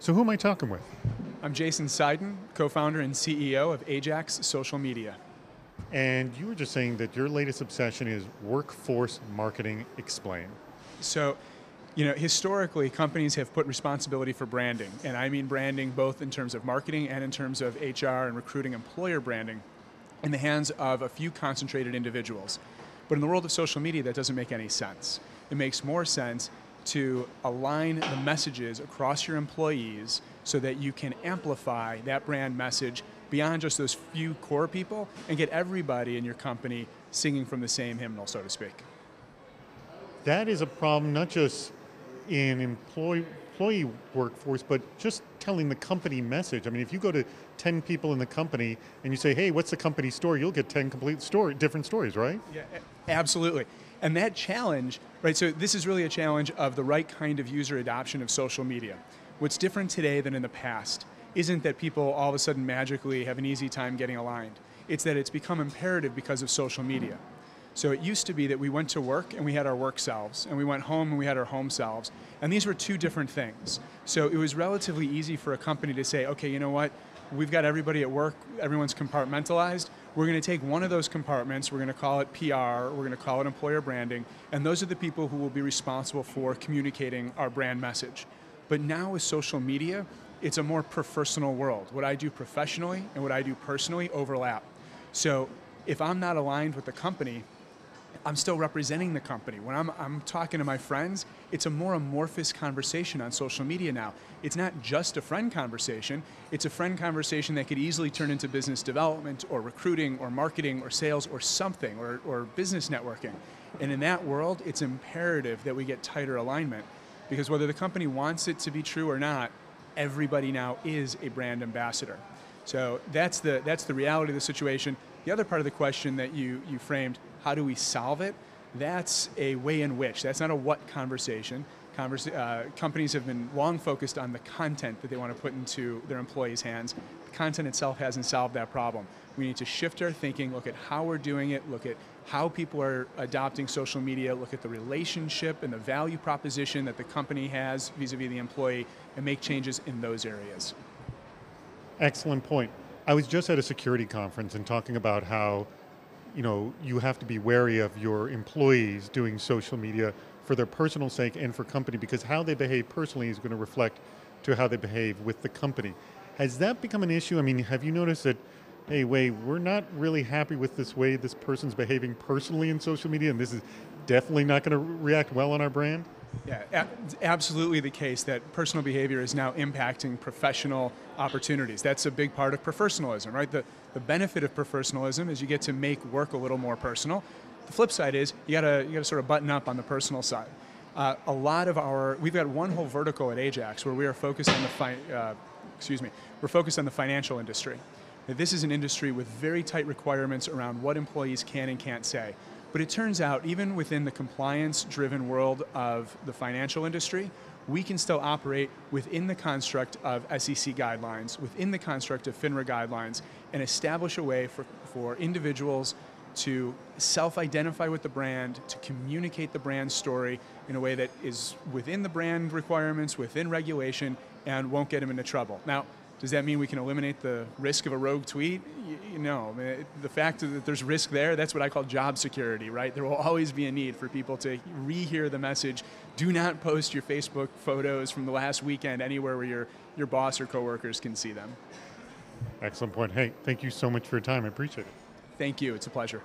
So who am I talking with? I'm Jason Seiden, co-founder and CEO of Ajax Social Media. And you were just saying that your latest obsession is workforce marketing. Explain. So, historically, companies have put responsibility for branding, and I mean branding both in terms of marketing and in terms of HR and recruiting employer branding, in the hands of a few concentrated individuals. But in the world of social media, that doesn't make any sense. It makes more sense to align the messages across your employees so that you can amplify that brand message beyond just those few core people and get everybody in your company singing from the same hymnal, so to speak. That is a problem not just in employee workforce, but just telling the company message. I mean, if you go to 10 people in the company and you say, hey, what's the company story? You'll get 10 different stories, right? Yeah, absolutely. And that challenge, right, so this is really a challenge of the right kind of user adoption of social media. What's different today than in the past isn't that people all of a sudden magically have an easy time getting aligned. It's that it's become imperative because of social media. So it used to be that we went to work and we had our work selves, and we went home and we had our home selves. And these were two different things. So it was relatively easy for a company to say, okay, you know what? We've got everybody at work, everyone's compartmentalized. We're going to take one of those compartments, we're going to call it PR, we're going to call it employer branding, and those are the people who will be responsible for communicating our brand message. But now with social media, it's a more personal world. What I do professionally and what I do personally overlap. So if I'm not aligned with the company, I'm still representing the company. When I'm talking to my friends, it's a more amorphous conversation on social media now. It's not just a friend conversation, it's a friend conversation that could easily turn into business development or recruiting or marketing or sales or something or business networking. And in that world, it's imperative that we get tighter alignment, because whether the company wants it to be true or not, everybody now is a brand ambassador. So that's the reality of the situation. The other part of the question that you framed, how do we solve it? That's a way in which. That's not a what conversation. Companies have been long focused on the content that they want to put into their employees' hands. The content itself hasn't solved that problem. We need to shift our thinking, look at how we're doing it, look at how people are adopting social media, look at the relationship and the value proposition that the company has vis-a-vis the employee, and make changes in those areas. Excellent point. I was just at a security conference and talking about how, you have to be wary of your employees doing social media for their personal sake and for company, because how they behave personally is going to reflect to how they behave with the company. Has that become an issue? I mean, have you noticed that, hey, we're not really happy with this way this person's behaving personally in social media, and this is definitely not going to react well on our brand? Yeah, absolutely the case that personal behavior is now impacting professional opportunities. That's a big part of professionalism, right? The benefit of professionalism is you get to make work a little more personal. The flip side is you gotta sort of button up on the personal side. We've got one whole vertical at Ajax where we are focused on we're focused on the financial industry. Now, this is an industry with very tight requirements around what employees can and can't say. But it turns out, even within the compliance-driven world of the financial industry, we can still operate within the construct of SEC guidelines, within the construct of FINRA guidelines, and establish a way for individuals to self-identify with the brand, to communicate the brand story in a way that is within the brand requirements, within regulation, and won't get them into trouble. Now, does that mean we can eliminate the risk of a rogue tweet? No. The fact that there's risk there, that's what I call job security, right? There will always be a need for people to rehear the message. Do not post your Facebook photos from the last weekend anywhere where your boss or coworkers can see them. Excellent point. Hey, thank you so much for your time. I appreciate it. Thank you. It's a pleasure.